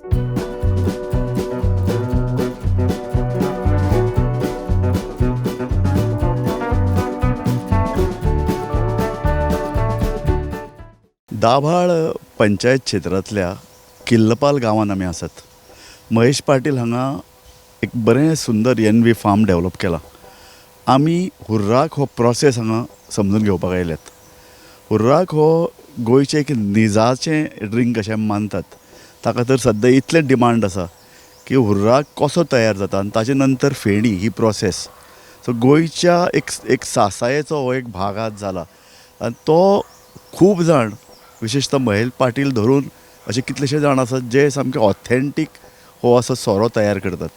दाभाळ पंचायत क्षेत्रांतल्या किल्लपाल गांवांत आमी आसात. महेश पाटील हांगा एक बरें सुंदर एनवी फार्म डेवलप केला. आमी उर्राक हो प्रोसेस हांगा समजून घेवपाक आयल्यात. उर्राक हो गोंयचें एक निजाचें ड्रिंक अशें मानतात. ताका तर सद्या इतलें डिमांड आसा की उर्राक कसो तयार जाता आनी ताचे नंतर फेणी ही प्रोसेस. सो गोंयच्या एक सासायेचो हो एक भाग आज जाला आनी तो खूब जाण विशेषतः महेश पाटील धरून असे कितलेशे जाण आसात जे सामके ऑथेंटीक हो असो सोरो तयार करतात.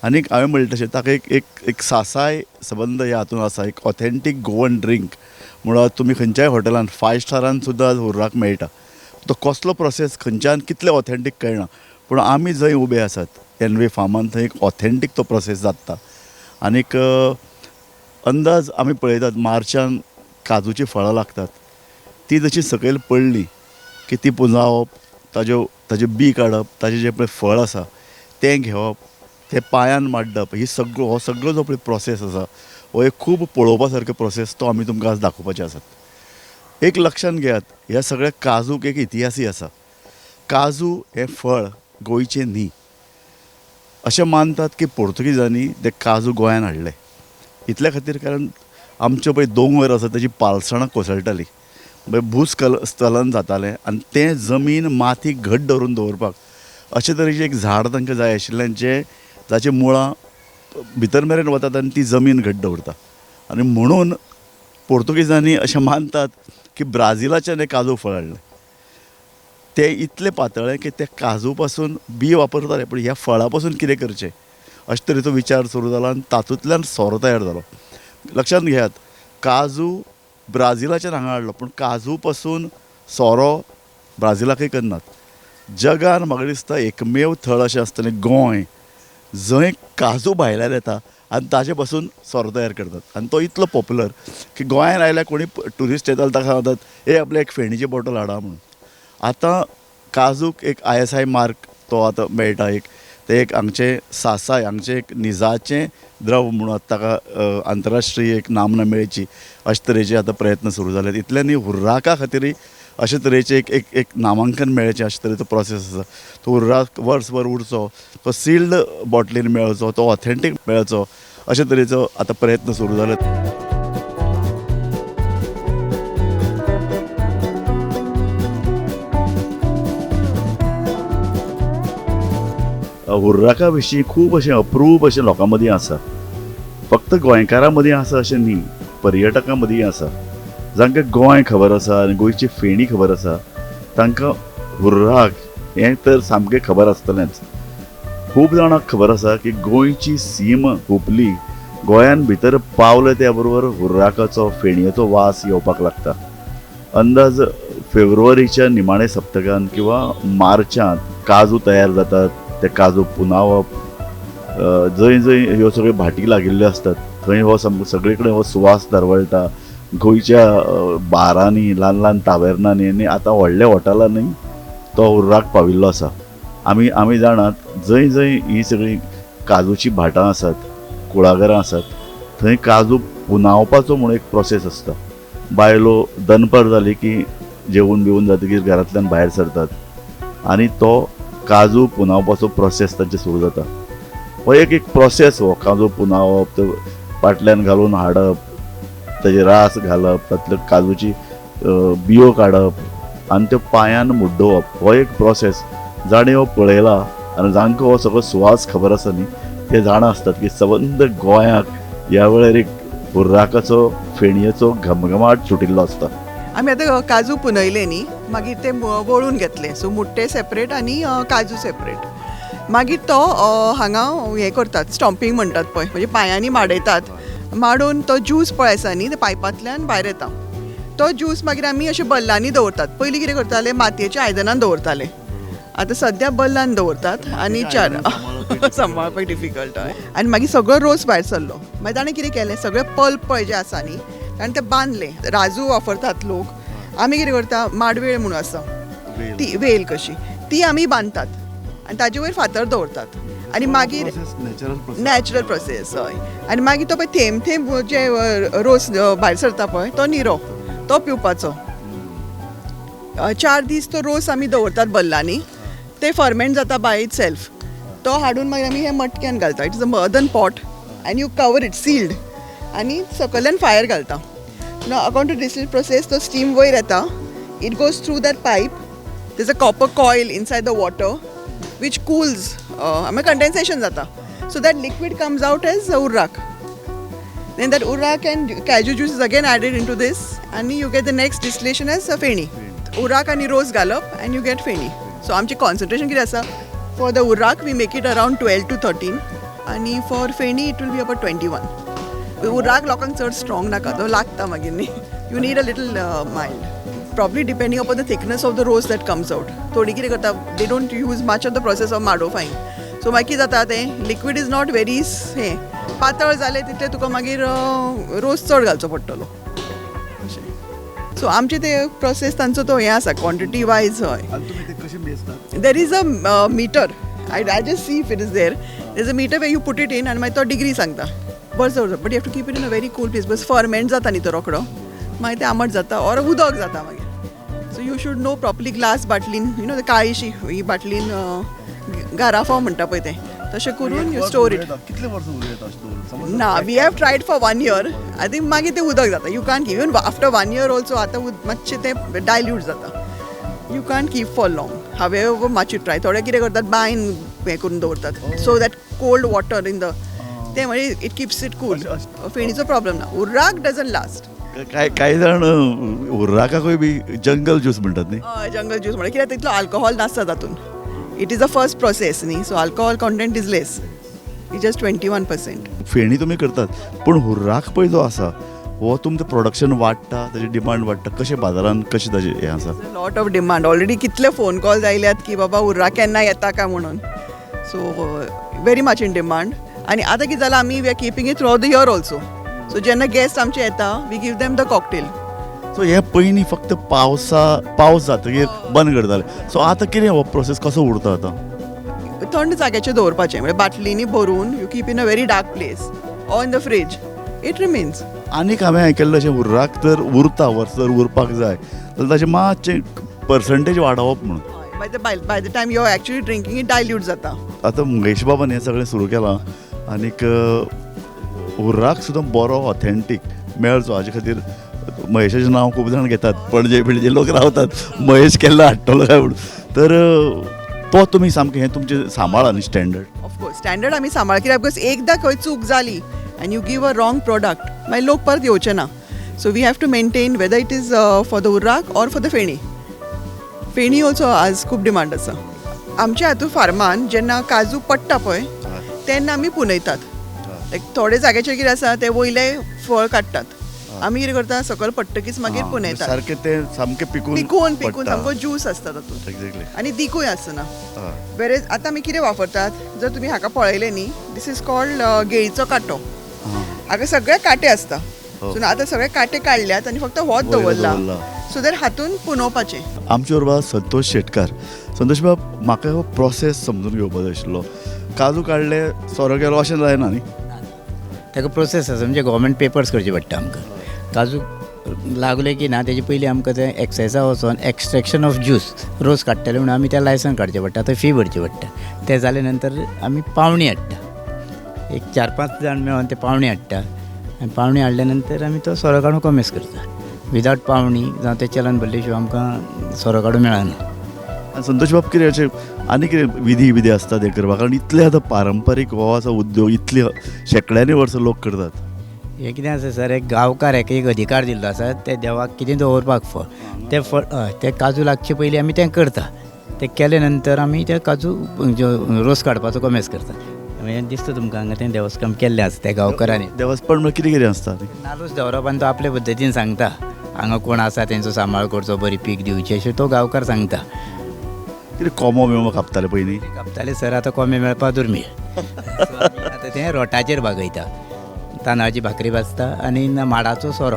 आनीक हांवें म्हणलें तशें ताका एक सासाय संबंद ह्या हातूंत आसा. एक ऑथेंटीक गोवन ड्रिंक म्हणून तुमी खंयच्याय हॉटेलांत 5 स्टारान सुद्दां उर्राक मेळटा. तो कसलो प्रोसेस खंयच्यान कितले ऑथेंटीक कळना, पूण आमी जंय उबे आसात एनवे फार्मान थंय एक ऑथेंटीक तो प्रोसेस जाता. आनीक अंदाज आमी पळयतात मार्चान काजूची फळां लागतात. ती जशी सकयल पडली की ती पुंजावप, ताजे बी काडप, ताजें जें पळय फळ आसा तें घेवप, तें पांयान माड्डप, हो सगळो जो पळय प्रोसेस आसा हो एक खूब पळोवपा सारको प्रोसेस तो आमी तुमकां आज दाखोवपाचे आसात. एक लक्षांत घेयात, ह्या सगळ्या काजूक एक इतिहासूय आसा. काजू हें फळ गोंयचें न्ही. अशें मानतात की पोर्तुगीजांनी ते काजू गोंयांत हाडले. इतल्या खातीर कारण आमच्यो पळय दोंगर आसा ताची पालसणां कोसळटालीं, भूस्खलन जातालें आनी तें जमीन माती घट्ट धरून दवरपाक अशे तरेचें एक झाड तांकां जाय आशिल्लें जाची मुळां भितर मेरेन वतात आनी ती जमीन घट्ट दवरता. आनी म्हणून पोर्तुगीजांनी अशें मानतात की ब्राझिलाच्यान हें काजू फळ हाडलें. तें इतलें पातळ्ळें की ते काजू पासून बी वापरताले, पूण ह्या फळा पासून कितें करचें अशे तरेचो विचार सुरू जालो आनी तातूंतल्यान सोरो तयार जालो. लक्षांत घेयात, काजू ब्राझिलाच्यान हांगा हाडलो, पूण काजू पासून सोरो ब्राझिलाकय करनात. जगान म्हाका दिसता एकमेव थळ अशें आसतलें गोंय जंय काजू भायल्यान येता आनी ताजे पासून सोरो तयार करतात. आनी तो इतलो पॉप्युलर की गोंयांत आयल्यार कोणी ट्युरिस्ट येता ताका सांगतात आपल्या एक फेणीची बॉटल हाडा म्हणून. आतां काजूक एक ISI मार्क तो आतां मेळटा. ते एक हांगचें सासाय, हांगचें एक निजाचें द्रव म्हणून ताका आंतरराष्ट्रीय एक नामना मेळची अशे तरेचे आतां प्रयत्न सुरू जाल्यात. इतल्यानी उर्राका खातीरय अशे तरेचें एक नामांकन मेळचें अशे तरेचो प्रोसेस आसा. तो उर्राक वर्सभर उरचो, तो सिल्ड बॉटलीन मेळचो, तो ऑथेंटीक मेळचो अशे तरेचो आतां प्रयत्न सुरू जाल्यात. उर्राका विशीं खूब अशें अप्रूप अशें लोकां मदीं आसा. फक्त गोंयकारां मदीं आसा अशें न्ही, पर्यटकां मदीं आसा. जांकां गोंय खबर आसा आनी गोंयची फेणी खबर आसा तांकां उर्राक हें तर सामकें खबर आसतलेंच. खूब जाणांक खबर आसा की गोंयची सीम हुंपली, गोंयान भितर पावले त्या बरोबर उर्राकाचो फेणयेचो वास येवपाक लागता. अंदाज फेब्रुवारीच्या निमाणे सप्तकांत किंवा मार्चांत काजू तयार जातात. ते काजू पुनावप, जंय जंय ह्यो सगळ्यो भाटी लागिल्ल्यो आसतात थंय हो सगळे कडेन हो सुवास दरवळटा. गोंयच्या बारांनी, ल्हान ल्हान तावेर्नांनी आनी आतां व्हडल्या हॉटेलांनी तो उर्राक पाविल्लो आसा. आमी जाणात जंय जंय ही सगळीं काजूची भाटां आसात, कुळागरां आसात, थंय काजू पुनावपाचो म्हणून एक प्रोसेस आसता. बायलो दनपार जाली की जेवून बिवून जातकीर घरांतल्यान भायर सरतात आनी तो काजू पुनावपाचो प्रोसेस तांचे सुरू जाता. हो एक प्रोसेस हो काजू पुनावप, तो पाटल्यान घालून हाडप, ताजे रास घालप, तातूंतल्यो काजूची बियो काडप आनी त्यो पांयान मुड्डोवप, हो एक प्रोसेस. जाणें हो पळयला आनी जांकां हो सगळो सुवास खबर आसा न्ही ते जाणा आसतात की सबंद गोंयाक ह्या वेळार एक उर्राकाचो फेणयेचो घमघमाट सुटिल्लो आसता. आमी आतां काजू पुनयले न्ही, मागीर ते वळून घेतले. सो मुट्टे सेपरेट आनी काजू सेपरेट. मागीर तो हांगा हें करतात, स्टॉम्पिंग म्हणटात पळय, म्हणजे पांयांनी माडयतात. माडून तो ज्यूस पळय आसा न्ही ते पायपांतल्यान भायर येता. तो ज्यूस मागीर आमी अशें बल्लांनी दवरतात. पयलीं कितें करताले, मातयेच्या आयदनान दवरताले. आतां सद्या बल्लान दवरतात आनी सांबाळपाक डिफिकल्ट हय. आनी मागीर सगळो रोस भायर सरलो. मागीर ताणें कितें केलें, सगळें पल्प पळय जें आसा न्ही ताणें तें बांदलें. राजू वापरतात लोक. आमी कितें करता, माडवेळ म्हणून आसा ती वेल कशी, ती आमी बांदतात. आनी ताजे वयर फातर दवरतात आनी मागीर नॅचरल प्रोसेस हय आनी मागीर तो पळय थेंब थेंब जे रोस भायर सरता पळय तो निरो तो पिवपाचो 4 दीस तो रोस आमी दवरतात बल्लांनी ते फर्मेंट जाता बाय इट सेल्फ तो हाडून मागीर आमी हे मटक्यान घालता इट इज अ मर्दन पॉट आनी यू कवर इट सील्ड आनी सकयल्यान फायर घालता अकॉर्डिंग टू डिस्टील प्रोसेस तो स्टीम वयर येता it goes through that pipe there is a copper coil inside the water which cools condensation jata so that liquid comes out as urrak. Then that urrak and cashew juice is again added into this and you get the next distillation as feni. Urrak and rose gallop and you get feni. So amchi concentration kiti asa for the urrak we make it around 12 to 13 and for feni it will be about 21. Urrak lokank chad strong naka to lagta magini you need a little mild. Probably depending upon the thickness of the rose that comes out. थोडी कितें करता they don't use much of the process of modifying. So मागीर कितें जाता तें liquid is not very हें पातळ जालें तितलें तुका मागीर रोस चड घालचो पडटलो अशें सो आमचे ते प्रोसेस तांचो तो हें आसा क्वॉन्टिटी वायज हय there is a meter I just see if it is there is a meter way you put it in आनी मागीर तो डिग्री सांगता बरो but you have to keep it in a very cool place बस ferment जाता न्ही तो रोखडो मागीर ते आमट जाता ऑर उदक जाता मागीर so you should know properly glass बाटलीन यू नो काळीशी ही बाटलीन गाराफो म्हणटा पळय तें तशें करून यू स्टोर इट ना we have tried for 1 year I think मागीर तें उदक जाता you can't keep even after 1 year also आतां मातशें तें डायल्यूट जाता you can't keep for long हांवें मातशें ट्राय थोडे कितें करतात बायन हें करून दवरतात so that cold water in the ते म्हणजे इट कीप्स इट कूल फेणीचो प्रॉब्लेम ना उर्राक डजंट लास्ट काही जाण उर्राकाकूय बी जंगल ज्यूस म्हणटात न्ही जंगल ज्यूस म्हणजे कित्याक तितलो अल्कोहॉल नासता तातूंत it is a first process न्ही so alcohol content is less it just 21%. Feni तुमी करतात पूण हुर्राक पळय जो आसा हो तुमचें प्रोडक्शन वाडटा ताची डिमांड वाडटा कशें बाजारांत कशें ताजें हें आसा लॉट ऑफ डिमांड ऑलरेडी कितले फोन कॉल्स आयल्यात की बाबा उर्राक केन्ना येता काय म्हणून so very much in demand आनी आतां कितें जालां आमी we are keeping it throughout the year also so जेन्ना गेस्ट आमचे येता we give them the cocktail so हे पयलीं फक्त पावस जातकीर बंद करताले सो आतां कितें हो प्रोसेस कसो उरता आतां थंड जाग्याचेर दवरपाचें म्हणजे बाटलींनी भरून you keep in a very dark place or in the fridge it remains आनीक हांवें आयकल्लें अशें उर्राक जर उरता वर्सभर उरपाक जाय जाल्यार ताचें मातशें पर्संटेज वाडोवप म्हणून by the time you are actually drinking it dilute जाता आतां महेश बाबान हें सगळें सुरू केलां आनीक उर्राक सुद्दां बरो ऑथेंटीक मेळचो हाजे खातीर महेशाचें नांव खूब जाण घेतात पणजे बिणजे लोक रावतात महेश केल्लो हाडटलो काय म्हणून तर तो तुमी सामकें हें तुमचें सांबाळा न्ही स्टँडर्ड ऑफकोर्स स्टँडर्ड आमी सांबाळ कित्याक बिकॉज एकदां खंय चूक जाली आनी you give a wrong product मागीर लोक परत येवचे ना so we have to maintain whether it is for the urrak or for the feni also आज खूब डिमांड आसा आमच्या हातूंत फार्मान जेन्ना काजू पडटा पळय तेन्ना आमी पुनयतात लायक थोडे जाग्याचेर कितें आसा ते वयले फळ काडटात आमी कितें करता सकयल पडटकीच मागीर पुनयतात सारकें तें सामकें पिकून सामको ज्यूस आसता तातूंत आनी दिकूय आसना वेरेज आतां आमी कितें वापरतात जर तुमी हाका पळयलें न्ही दीस इज कॉल्ड गेळीचो कांटो हाका सगळे कांटे आसता सो आतां सगळे कांटे काडल्यात आनी फक्त होच दवरला सो दॅट हातून पुनोवपाचें आमचे बरोबर संतोष शेटकार संतोष बाब म्हाका हो प्रोसेस समजून घेवपाक जाय आशिल्लो काजू काडले सोरो केलो अशें जायना न्ही ताका प्रोसेस आसा म्हणजे गव्हर्मेंट पेपर्स करचे पडटा आमकां काजू लागले की ना तेजे पयलीं आमकां तें एक्सायजा वचोन एक्सट्रॅक्शन ऑफ ज्यूस रोस काडटले म्हणून आमी तें लायसन काडचें पडटा थंय फी भरची पडटा तें जाले नंतर आमी पावणी हाडटा एक 4-5 जाण मेळोन ते पावणी हाडटा आनी पावणी हाडल्या नंतर आमी तो सोरो काडून कॉमेस करता विदावट पावणी जावं तें चलन भरले शिवाय आमकां सोरो काडूं मेळना संतोष बाब कितें अशें आनी कितें विधी आसता तें करपाक कारण इतले आतां पारंपारीक हो आसा उद्योग इतले शेकड्यांनी वर्सां लोक करतात हें कितें आसा सर एक गांवकार हाका एक अधिकार दिल्लो आसा ते देवाक कितें दवरपाक फळ ते काजू लागचे पयलीं आमी तें करता तें केले नंतर आमी ते काजू रोस काडपाचो कॉमेस करता म्हणजे दिसता तुमकां हांगा तें देवस्थान केल्लें आसा त्या गांवकारांनी देवस्थान म्हळ्यार कितें आसता नालूच दवरप आनी तो आपले पद्दतीन सांगता हांगा कोण आसा तेंचो सांबाळ करचो बरी पीक दिवची अशें तो गांवकार सांगता कितें कोंबो बिमो कापताले पयलीं कापताले सर आतां कोंबे मेळपाक दुर्मीळ आतां तें रोटाचेर भागयता तांदळाची भाकरी भाजता आनी माडाचो सोरो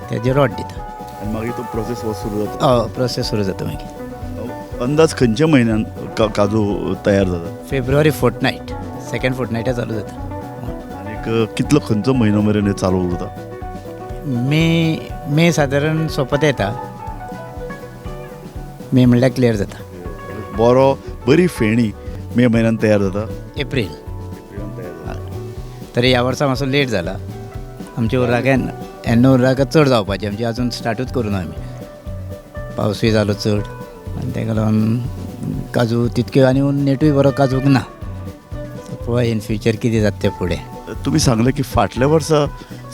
तेजेर रोट दिता आनी मागीर तो प्रोसेस हो सुरू जाता प्रोसेस सुरू जाता मागीर अंदाज खंयच्या म्हयन्यान काजू तयार जाता फेब्रुवारी फोर्टनायट सेकंड फोर्टनायटा चालू जाता. आनीक कितलो खंयचो म्हयनो मेरेन हें चालू उरता? मे सादारण सोंपत येता. मे म्हणल्यार क्लियर जाता. बरी फेणी मे म्हयन्यान तयार जाता. एप्रील. तरी ह्या वर्सा मातसो लेट जाला. आमचे उर्राकेन उर्राक चड जावपाचें आमचे अजून स्टार्टूच करूना आमी. पावसूय जालो चड आनी ताका लागून काजू तितक्यो आनी नेटूय बरो काजूक ना. पळय इन फ्युचर कितें जाता तें फुडें. तुमी सांगलें की फाटल्या वर्सा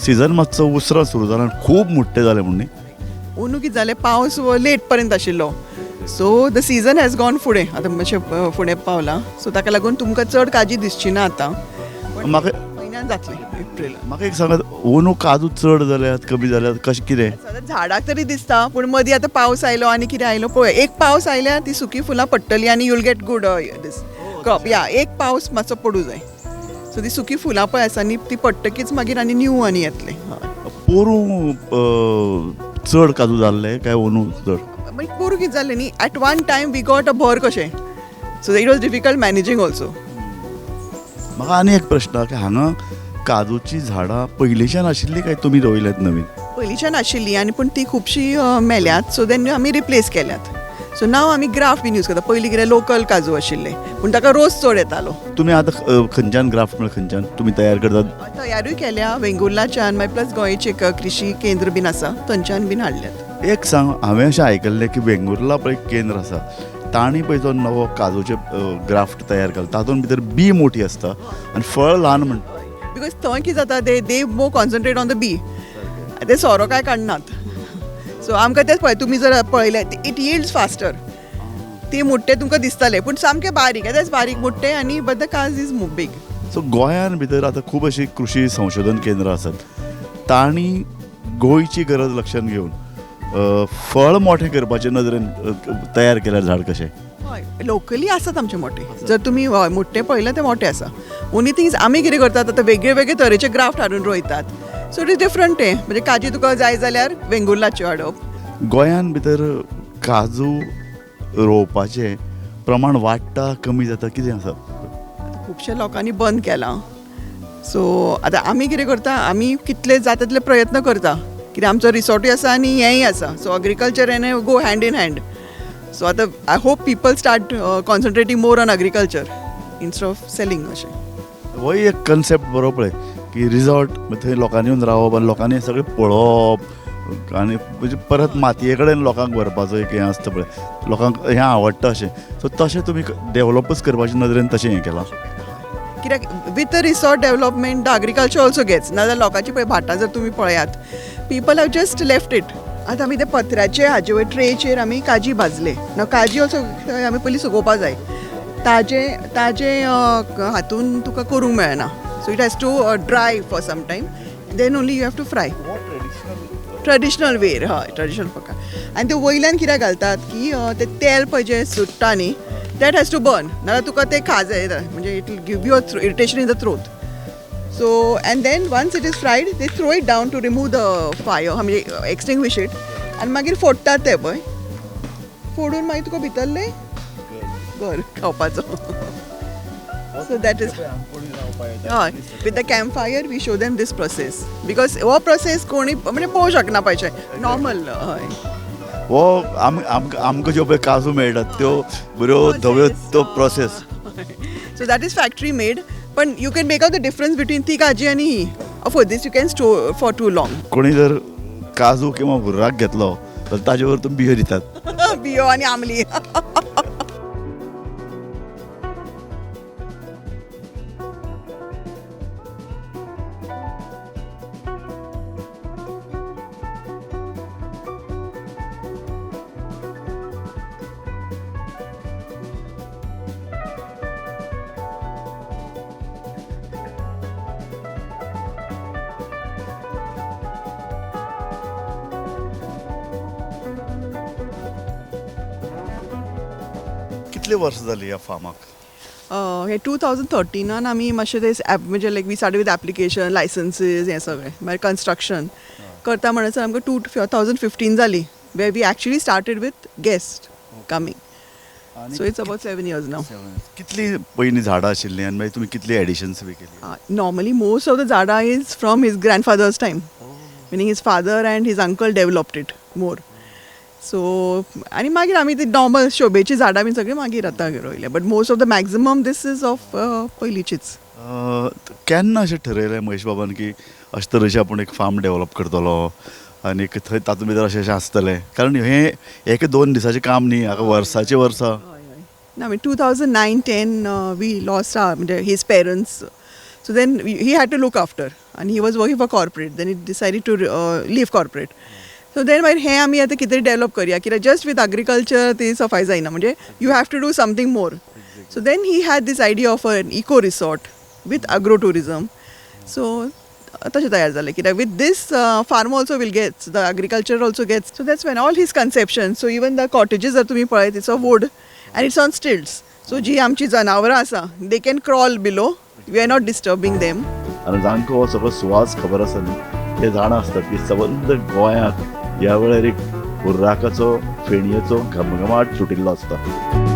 सिजन मातसो उसरो सुरू जाला आनी खूब मुट्टे जाले म्हण न्ही. अंदू कितें जालें पावस लेट पर्यंत आशिल्लो so the season has gone फुडें आतां मातशें फुडें पावलां सो ताका लागून तुमकां चड काजी दिसची ना आतां. म्हाका म्हयन्यान जातलें एप्रील. म्हाका एक सांगात अंदू काजू चड जाल्यात कमी जाल्यात कशें कितें? झाडाक तरी दिसता पूण मदीं आतां पावस आयलो आनी कितें आयलो पळय एक पावस आयल्यार ती सुकी फुलां पडटलीं आनी यूल गेट गूड दीस क्रॉप. या एक पावस मातसो पडूं जाय सो ती सुकी फुलां पळय आसा न्ही ती पडटकीच मागीर आनी न्यू आनी येतलें. पोरूं चड काजू जाल्ले काय अंदू चड? मागीर पोरूं कितें जालें न्ही at one time we got a भर कशें so it was difficult managing also. म्हाका आनी एक प्रश्न की हांगा काजूची झाडां पयलींच्यान आशिल्ली काय तुमी रोयल्यात नवीन? पयलींच्यान आशिल्लीं आनी पूण ती खुबशीं मेल्यात सो देन आमी रिप्लेस केल्यात. सो नाव आमी ग्राफ्ट बीन यूज करता. पयलीं कितें लोकल काजू आशिल्ले पूण ताका रोस चड येतालो. तुमी आतां खंयच्यान ग्राफ्ट म्हळ्यार खंयच्यान तुमी तयार करतात? तयारूय केल्या वेंगुर्लाच्यान मागीर प्लस गोंयचे कृशी केंद्र बीन आसा थंयच्यान बीन हाडल्यात. एक सांग हांवें अशें आयकल्लें की वेंगुर्ला पळय केंद्र आसा तांणी पळय जो नवो काजूचे ग्राफ्ट तयार केला तातूंत भितर बी मोठी आसता आनी फळ ल्हान म्हणटा. बिकॉज थंय कितें जाता दे मोर कॉन्सन्ट्रेट ऑन द बी ते सोरो काय काडनात. सो आमकां तेच पळय तुमी जर पळयलें इट यील्ड्स फास्टर. ती मुट्टे तुमकां दिसतले पूण सामके बारीक तेच बारीक मुट्टे आनी बट द काज इज बीग. सो गोंयान भितर आतां खूब अशीं कृशी संशोधन केंद्रां आसात तांणी गोंयची गरज लक्षांत घेवन फळ मोठें करपाचे नदरेन तयार केल्यार झाड कशें? हय लोकली आसात आमचे मोठे. जर तुमी मुट्टे पळयले ते मोठे आसा. ओन्ली थिंग्स आमी कितें करतात आतां वेगळे वेगळे तरेचे ग्राफ्ट हाडून रोयतात सो इट इज डिफरंट म्हणजे काजी तुका जाय जाल्यार वेंगुर्लाच्यो हाडप. गोंयान भितर काजू रोवपाचें प्रमाण वाडटा कमी जाता कितें आसा? खुबशे लोकांनी बंद केलां सो आतां आमी कितें करता आमी कितले जाता तितले प्रयत्न करता कित्याक आमचो रिसॉर्टूय आसा आनी हेंय आसा so agriculture and go hand in hand. So आतां I hope people start concentrating more on agriculture instead of selling अशें. हो एक कन्सेप्ट बरो पळय की रिसॉर्ट थंय लोकांनी येवन रावप आनी लोकांनी सगळें पळोवप आनी म्हणजे परत मातये कडेन लोकांक व्हरपाचो एक हें आसता पळय लोकांक हें आवडटा अशें. सो तशें तुमी डेवलपच करपाचे नदरेन तशें हें केलां. कित्याक with the resort development the agriculture also gets नाजाल्यार लोकांची पळय भाटां जर तुमी पळयात people have just left it. आतां आमी ते पत्र्याचे हाजे वयर ट्रेचेर आमी काजी भाजले ना काजी ऑल्सो आमी पयलीं सुकोवपाक जाय ताजे हातून तुका करूंक मेळना so it has to dry for some time then only you have to fry. Traditional वेर हय ट्रेडिशनल प्रकार. आनी ते वयल्यान कितें घालतात की ते तेल पळय जें सुट्टा न्ही दॅट हॅज टू बर्न नाजाल्यार तुका ते खाज येता म्हणजे it will give you a irritation in the throat. So and then once it is fried they throw it down to remove the fire म्हणजे एक्सटिंग्विश इट आनी मागीर फोडटात ते पळय फोडून मागीर तुका भितरले घर खावपाचो. सो दॅट इज हय with the camp fire we show them this process because हो प्रोसेस कोणी म्हणजे पळोवंक शकना पळय नॉर्मल. हय हो आमकां ज्यो पळय काजू मेळटात त्यो बऱ्यो धव्यो तो process. So that is factory made पण you can make out the difference between ती काजी आनी ही. Of course these you can store for too long. कोणी जर काजू किंवा हुर्राक घेतलो तर ताजे वर तुमी बियो दितात? बियो आनी आमली. कितले वर्स जाली ह्या फार्माक? हे 2013 आमी मातशें ते म्हणजे like we start with application licenses हें सगळें मागीर कन्स्ट्रक्शन करता म्हणसर आमकां 2015 जाली way we actually started with guest coming so it's about 7 years now. कितली पयलीं झाडां आशिल्लीं आनी मागीर तुमी कितली एडिशन्स बी केली? Normally, most of the Zada is from his grandfather's time, meaning his father and his uncle developed it more. So, आणि मागीर आमी ती नॉर्मल शोभेची झाडां बीन सगळीं मागीर आतां रोयल्या, but most of the maximum these is of पयलींचीच. केन्ना अशें ठरयलें महेश बाबान की अशे तरेचे आपूण एक फार्म डेवलप करतलो आनी थंय तातूंत भितर अशें आसतलें? कारण हें एक 2 दिसाचें काम न्ही, हाका वर्साचीं वर्सां. No, in 2009-10 we lost his parents. So then he had to look after, and he was working for corporate. Then he decided to leave corporate. So then मागीर हें आमी आतां कितें डेवलप करया, कित्याक जस्ट विथ एग्रीकल्चर ती सफाय जायना, म्हणजे you have to do something more. So then he had this idea of an eco resort with agro tourism. So तशें तयार जालें, कित्याक with this farm also will gets, the agriculture also gets. So that's when all his conception. So even the cottages जर तुमी पळयत, it's of wood and it's on stilts. So जी आमची जनावरां आसा, they can crawl below. We are not disturbing them. आनी जांकां हो सगळो सुवास खबर आसा न्ही, हे जाणा आसतात की सबंद गोंयांत ह्या वेळार एक हुर्राकाचो फेणयेचो घमघमाट सुटिल्लो आसता.